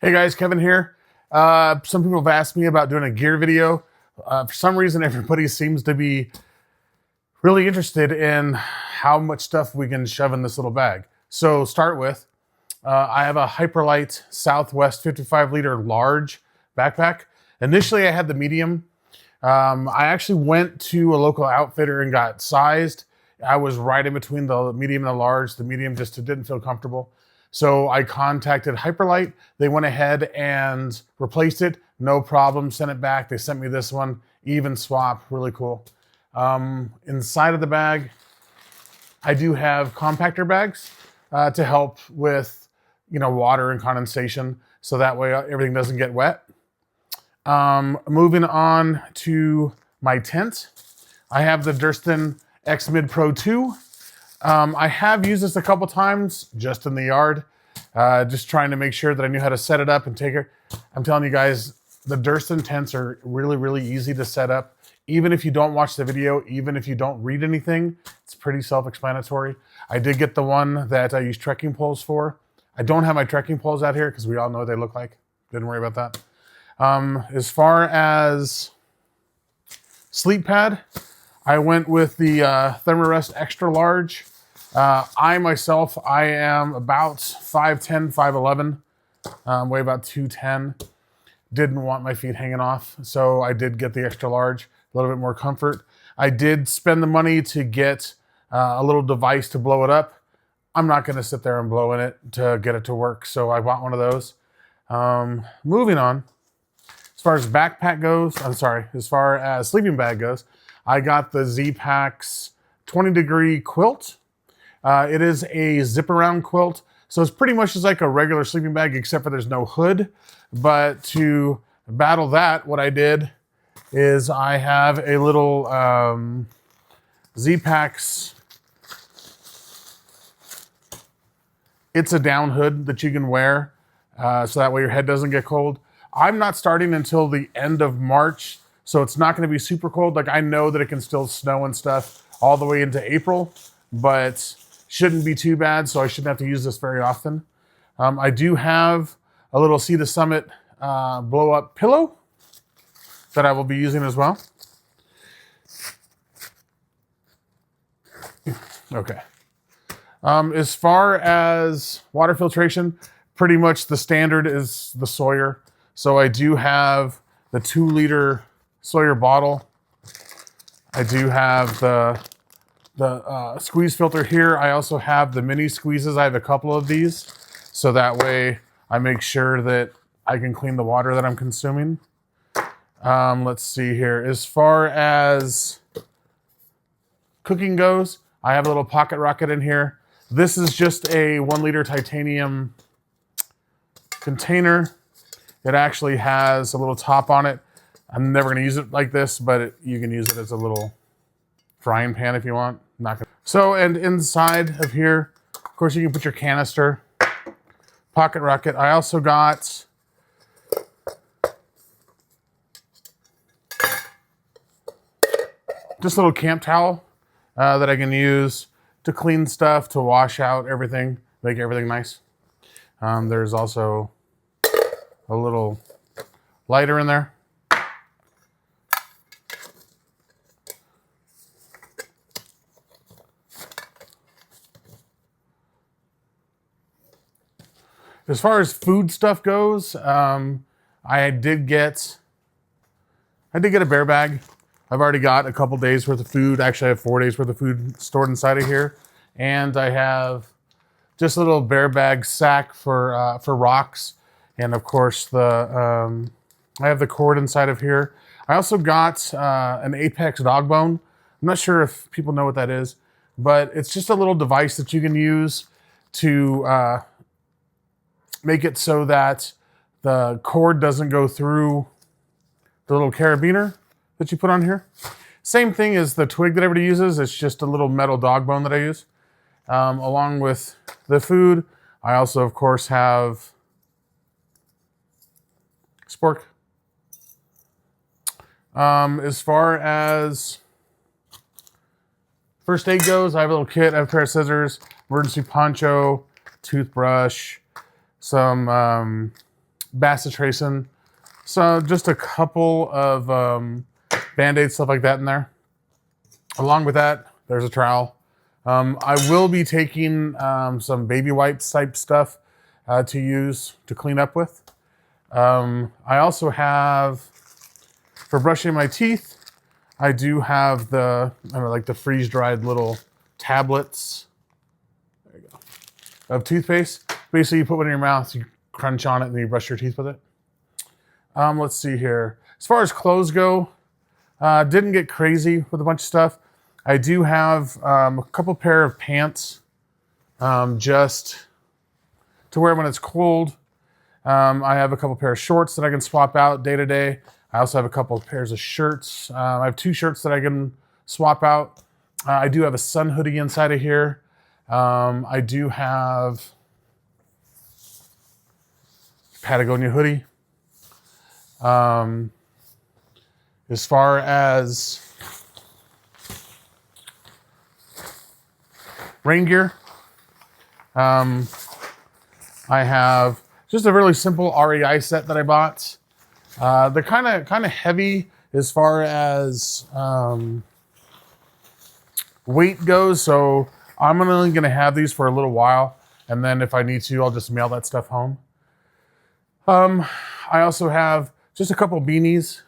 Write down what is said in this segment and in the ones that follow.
Hey guys, Kevin here. Some people have asked me about doing a gear video. For some reason, everybody seems to be really interested in how much stuff we can shove in this little bag. So start with, I have a Hyperlite Southwest 55 liter large backpack. Initially, I had the medium. I actually went to a local outfitter and got sized. I was right in between the medium and the large. The medium just didn't feel comfortable. So I contacted Hyperlite. They went ahead and replaced it. No problem, sent it back. They sent me this one, even swap, really cool. Inside of the bag, I do have compactor bags to help with, water and condensation. So that way everything doesn't get wet. Moving on to my tent. I have the Durston X-Mid Pro 2. I have used this a couple times just in the yard, just trying to make sure that I knew how to set it up and take it. I'm telling you guys, the Durston tents are really, really easy to set up. Even if you don't watch the video, even if you don't read anything, it's pretty self-explanatory. I did get the one that I use trekking poles for. I don't have my trekking poles out here because we all know what they look like. Didn't worry about that. As far as sleep pad, I went with the Thermarest Extra Large. I am about 5'10", 5'11", weigh about 210. Didn't want my feet hanging off, so I did get the Extra Large, a little bit more comfort. I did spend the money to get a little device to blow it up. I'm not going to sit there and blow in it to get it to work, so I bought one of those. Moving on, as far as backpack goes, as far as sleeping bag goes, I got the Z-Packs 20-degree quilt. It is a zip-around quilt, so it's pretty much just like a regular sleeping bag, except for there's no hood. But to battle that, what I did is I have a little Z-Packs. It's a down hood that you can wear, so that way your head doesn't get cold. I'm not starting until the end of March, so it's not going to be super cold. Like, I know that it can still snow and stuff all the way into April, but shouldn't be too bad, so I shouldn't have to use this very often. I do have a little Sea to Summit blow-up pillow that I will be using as well. Okay. As far as water filtration, pretty much the standard is the Sawyer. So I do have the 2-liter Sawyer bottle. I do have the squeeze filter here. I also have the mini squeezes. I have a couple of these, so that way I make sure that I can clean the water that I'm consuming. Let's see here. As far as cooking goes, I have a little pocket rocket in here. This is just a 1-liter titanium container. It actually has a little top on it. I'm never going to use it like this, but you can use it as a little frying pan if you want. So, and inside of here, of course, you can put your canister, pocket rocket. I also got just a little camp towel that I can use to clean stuff, to wash out everything, make everything nice. There's also a little lighter in there. As far as food stuff goes, I did get a bear bag. I've already got a couple days worth of food. Actually, I have 4 days worth of food stored inside of here. And I have just a little bear bag sack for rocks. And of course, I have the cord inside of here. I also got an Apex dog bone. I'm not sure if people know what that is, but it's just a little device that you can use to make it so that the cord doesn't go through the little carabiner that you put on here. Same thing as the twig that everybody uses. It's just a little metal dog bone that I use. Along with the food, I also, of course, have spork. As far as first aid goes, I have a little kit. I have a pair of scissors, emergency poncho, toothbrush, some bacitracin. So just a couple of Band-Aids, stuff like that in there. Along with that, there's a trowel. I will be taking some baby wipes type stuff to use to clean up with. I also have, for brushing my teeth, I do have the, like the freeze-dried little tablets, there you go, of toothpaste. Basically, you put one in your mouth, you crunch on it, and then you brush your teeth with it. Let's see here. As far as clothes go, didn't get crazy with a bunch of stuff. I do have a couple pair of pants, just to wear when it's cold. I have a couple pair of shorts that I can swap out day to day. I also have a couple of pairs of shirts. I have 2 shirts that I can swap out. I do have a sun hoodie inside of here. I do have Patagonia hoodie. As far as rain gear, I have just a really simple REI set that I bought. They're kind of heavy as far as weight goes, so I'm only going to have these for a little while, and then if I need to, I'll just mail that stuff home. I also have just a couple beanies,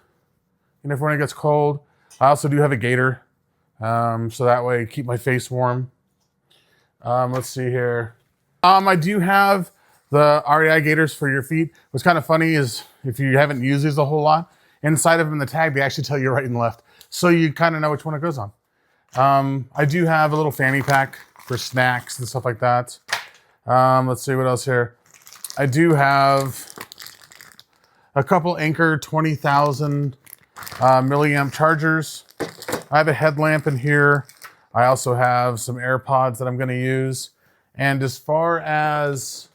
for when it gets cold. I also do have a gator, so that way I keep my face warm. Let's see here. I do have the REI gaiters for your feet. What's kind of funny is if you haven't used these a whole lot, inside of them in the tag, they actually tell you right and left. So you kind of know which one it goes on. I do have a little fanny pack for snacks and stuff like that. Let's see what else here. I do have a couple Anker 20,000 milliamp chargers. I have a headlamp in here. I also have some AirPods that I'm going to use. And as far as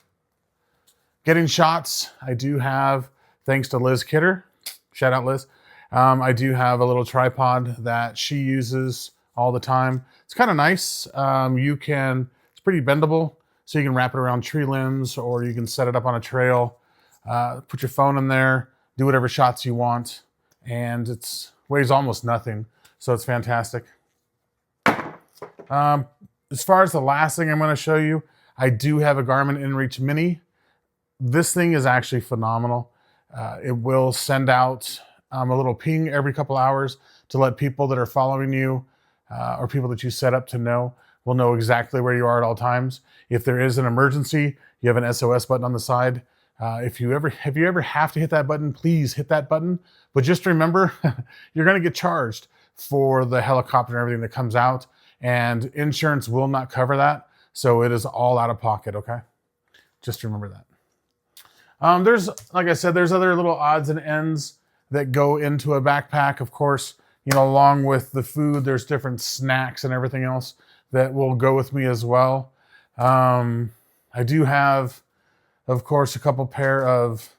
getting shots, I do have, thanks to Liz Kidder, shout out Liz, I do have a little tripod that she uses all the time. It's kind of nice. It's pretty bendable, so you can wrap it around tree limbs, or you can set it up on a trail, put your phone in there, do whatever shots you want, and it weighs almost nothing, so it's fantastic. As far as the last thing I'm going to show you, I do have a Garmin InReach Mini. This thing is actually phenomenal. It will send out a little ping every couple hours to let people that are following you or people that you set up to know will know exactly where you are at all times. If there is an emergency, you have an SOS button on the side. If you ever have to hit that button, please hit that button. But just remember, you're going to get charged for the helicopter and everything that comes out, and insurance will not cover that. So it is all out of pocket, okay? Just remember that. There's, like I said, there's other little odds and ends that go into a backpack. Of course, along with the food, there's different snacks and everything else that will go with me as well. I do have, of course, a couple pair of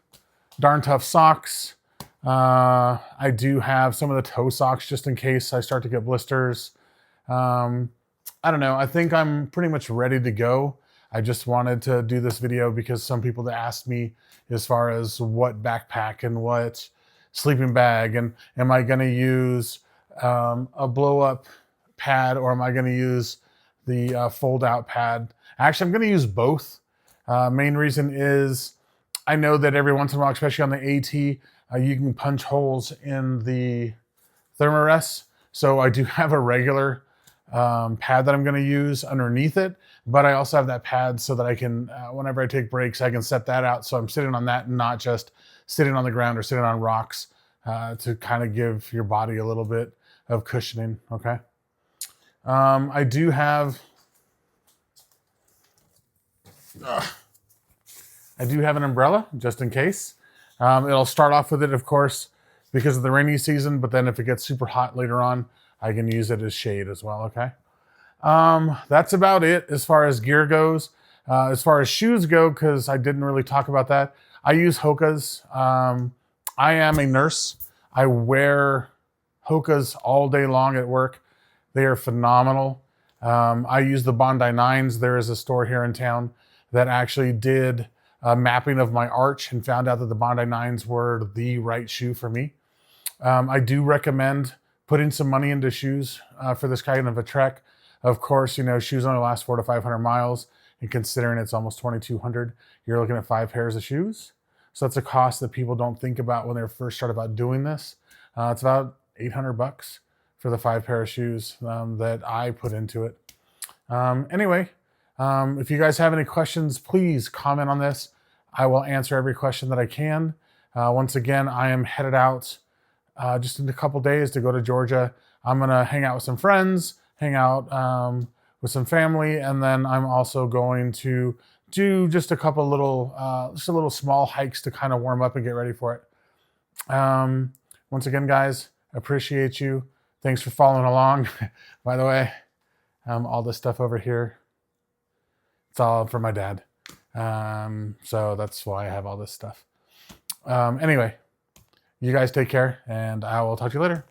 Darn Tough socks. I do have some of the toe socks just in case I start to get blisters. I don't know. I think I'm pretty much ready to go. I just wanted to do this video because some people that asked me as far as what backpack and what sleeping bag, and am I going to use a blow up pad, or am I going to use the fold out pad? Actually, I'm going to use both. Main reason is I know that every once in a while, especially on the AT, you can punch holes in the Thermarest. So I do have a regular pad that I'm going to use underneath it, but I also have that pad so that I can, whenever I take breaks, I can set that out so I'm sitting on that and not just sitting on the ground or sitting on rocks, to kind of give your body a little bit of cushioning, okay? I do have an umbrella just in case. It'll start off with it, of course, because of the rainy season, but then if it gets super hot later on, I can use it as shade as well, okay? That's about it as far as gear goes. As far as shoes go, because I didn't really talk about that, I use Hoka's. I am a nurse. I wear Hoka's all day long at work. They are phenomenal. I use the Bondi 9s. There is a store here in town that actually did mapping of my arch and found out that the Bondi 9s were the right shoe for me. I do recommend putting some money into shoes for this kind of a trek. Of course, you know, shoes only last 400 to 500 miles, and considering it's almost 2,200, you're looking at 5 pairs of shoes. So that's a cost that people don't think about when they first start about doing this. It's about $800 for the 5 pair of shoes that I put into it. Anyway, if you guys have any questions, please comment on this. I will answer every question that I can. Once again, I am headed out just in a couple days to go to Georgia. I'm going to hang out with some friends, hang out with some family, and then I'm also going to do just a couple little, just a little small hikes to kind of warm up and get ready for it. Once again, guys, appreciate you. Thanks for following along. By the way, all this stuff over here, it's all for my dad. So that's why I have all this stuff. Anyway, you guys take care, and I will talk to you later.